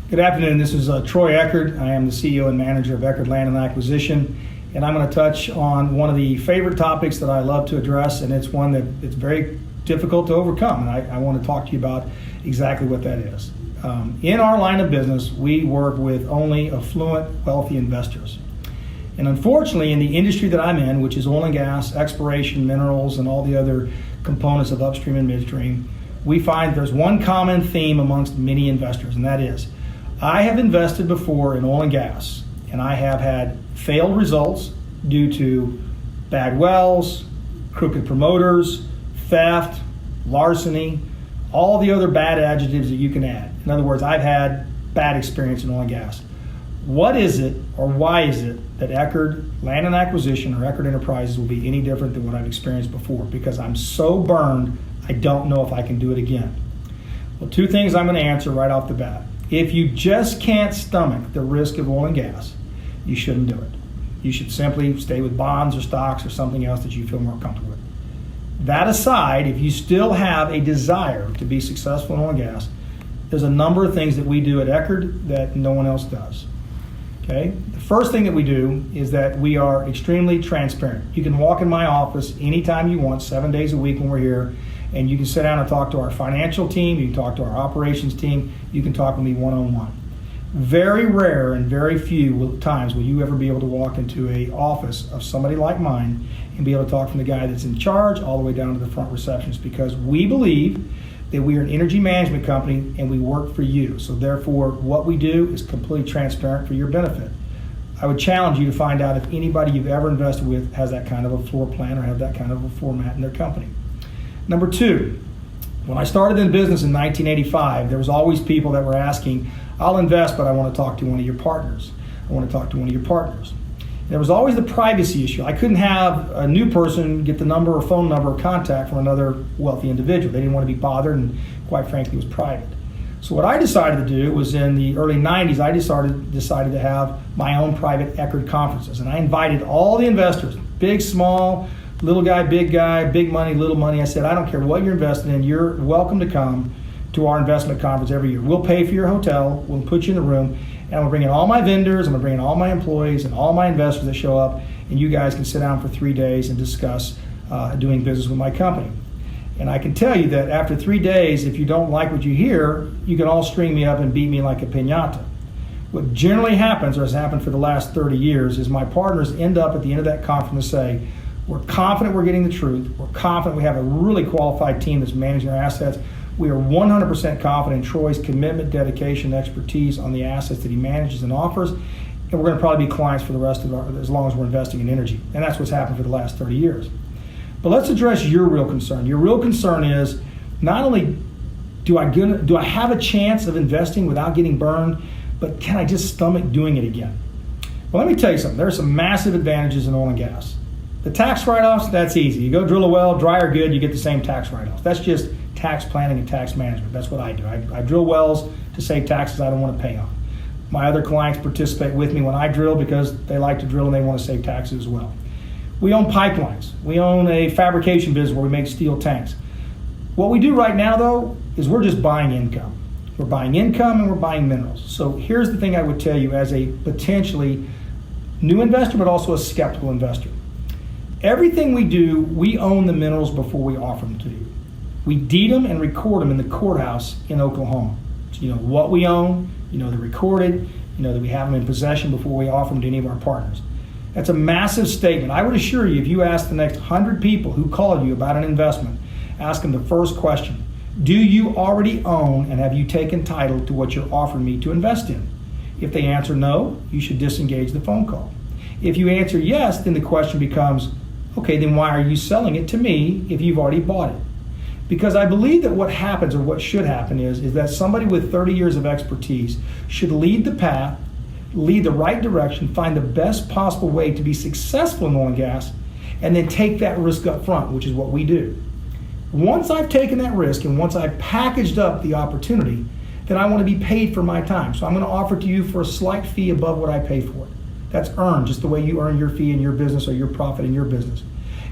Good afternoon. This is Troy Eckard. I am the CEO and manager of Eckard Land and Acquisition, and I'm going to touch on one of the favorite topics that I love to address, and it's one that it's very difficult to overcome, and I want to talk to you about exactly what that is. In our line of business, we work with only affluent, wealthy investors. And unfortunately, in the industry that I'm in, which is oil and gas, exploration, minerals, and all the other components of upstream and midstream, we find there's one common theme amongst many investors, and that is, I have invested before in oil and gas, and I have had failed results due to bad wells, crooked promoters, theft, larceny, all the other bad adjectives that you can add. In other words, I've had bad experience in oil and gas. What is it, or why is it, that Eckard Land and Acquisition or Eckard Enterprises will be any different than what I've experienced before? Because I'm so burned, I don't know if I can do it again. Well, two things I'm going to answer right off the bat. If you just can't stomach the risk of oil and gas, you shouldn't do it. You should simply stay with bonds or stocks or something else that you feel more comfortable with. That aside, if you still have a desire to be successful in oil and gas, there's a number of things that we do at Eckard that no one else does. Okay? The first thing that we do is that we are extremely transparent. You can walk in my office anytime you want, 7 days a week when we're here, and you can sit down and talk to our financial team, you can talk to our operations team, you can talk with me one-on-one. Very rare and very few times will you ever be able to walk into an office of somebody like mine and be able to talk from the guy that's in charge all the way down to the front receptionist, because we believe that we are an energy management company and we work for you. So therefore, what we do is completely transparent for your benefit. I would challenge you to find out if anybody you've ever invested with has that kind of a floor plan or have that kind of a format in their company. Number two, when I started in business in 1985, there was always people that were asking, I'll invest, but I want to talk to one of your partners. I want to talk to one of your partners. There was always the privacy issue. I couldn't have a new person get the number or phone number or contact from another wealthy individual. They didn't want to be bothered, and quite frankly, it was private. So what I decided to do was in the early 90s, I decided to have my own private Eckard conferences. And I invited all the investors, big, small, little guy, big money, little money. I said, I don't care what you're investing in, you're welcome to come to our investment conference every year. We'll pay for your hotel, we'll put you in the room, and we'll bring in all my vendors, I'm gonna bring in all my employees and all my investors that show up, and you guys can sit down for 3 days and discuss doing business with my company. And I can tell you that after 3 days, if you don't like what you hear, you can all string me up and beat me like a piñata. What generally happens, or has happened for the last 30 years, is my partners end up at the end of that conference and say, we're confident we're getting the truth. We're confident we have a really qualified team that's managing our assets. We are 100% confident in Troy's commitment, dedication, expertise on the assets that he manages and offers. And we're going to probably be clients for the rest of as long as we're investing in energy. And that's what's happened for the last 30 years. But let's address your real concern. Your real concern is not only do I have a chance of investing without getting burned, but can I just stomach doing it again? Well, let me tell you something. There are some massive advantages in oil and gas. The tax write-offs, that's easy. You go drill a well, dry or good, you get the same tax write-offs. That's just tax planning and tax management. That's what I do. I drill wells to save taxes I don't want to pay on. My other clients participate with me when I drill because they like to drill and they want to save taxes as well. We own pipelines. We own a fabrication business where we make steel tanks. What we do right now, though, is we're just buying income. We're buying income and we're buying minerals. So here's the thing I would tell you as a potentially new investor, but also a skeptical investor. Everything we do, we own the minerals before we offer them to you. We deed them and record them in the courthouse in Oklahoma. So you know what we own, you know they're recorded, you know that we have them in possession before we offer them to any of our partners. That's a massive statement. I would assure you, if you ask the next 100 people who called you about an investment, ask them the first question, do you already own and have you taken title to what you're offering me to invest in? If they answer no, you should disengage the phone call. If you answer yes, then the question becomes, okay, then why are you selling it to me if you've already bought it? Because I believe that what happens, or what should happen, is that somebody with 30 years of expertise should lead the path, lead the right direction, find the best possible way to be successful in oil and gas, and then take that risk up front, which is what we do. Once I've taken that risk and once I've packaged up the opportunity, then I want to be paid for my time. So I'm going to offer to you for a slight fee above what I pay for it. That's earned just the way you earn your fee in your business or your profit in your business.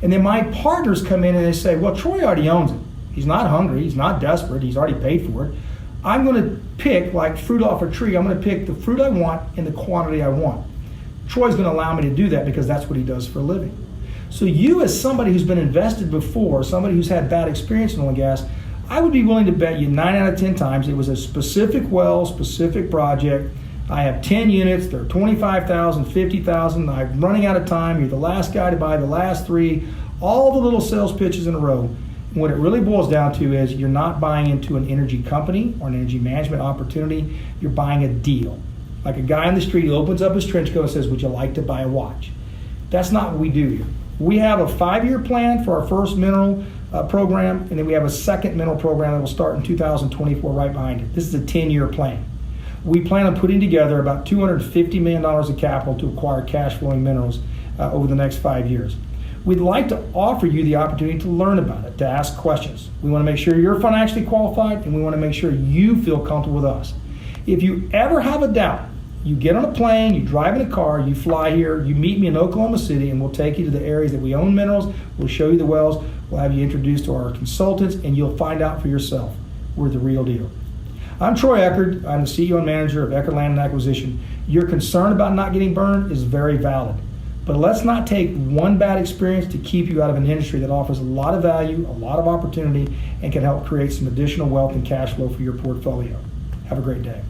And then my partners come in and they say, well, Troy already owns it. He's not hungry. He's not desperate. He's already paid for it. I'm going to pick, like fruit off a tree, I'm going to pick the fruit I want in the quantity I want. Troy's going to allow me to do that because that's what he does for a living. So you, as somebody who's been invested before, somebody who's had bad experience in oil and gas, I would be willing to bet you 9 out of 10 times it was a specific well, specific project. I have 10 units, they're 25,000, 50,000, I'm running out of time, you're the last guy to buy the last 3, all the little sales pitches in a row. And what it really boils down to is you're not buying into an energy company or an energy management opportunity, you're buying a deal. Like a guy on the street who opens up his trench coat and says, would you like to buy a watch? That's not what we do here. We have a 5-year plan for our first mineral program, and then we have a second mineral program that will start in 2024 right behind it. This is a 10-year plan. We plan on putting together about $250 million of capital to acquire cash flowing minerals over the next 5 years. We'd like to offer you the opportunity to learn about it, to ask questions. We want to make sure you're financially qualified, and we want to make sure you feel comfortable with us. If you ever have a doubt, you get on a plane, you drive in a car, you fly here, you meet me in Oklahoma City, and we'll take you to the areas that we own minerals, we'll show you the wells, we'll have you introduced to our consultants, and you'll find out for yourself. We're the real deal. I'm Troy Eckard. I'm the CEO and manager of Eckard Land and Acquisition. Your concern about not getting burned is very valid. But let's not take one bad experience to keep you out of an industry that offers a lot of value, a lot of opportunity, and can help create some additional wealth and cash flow for your portfolio. Have a great day.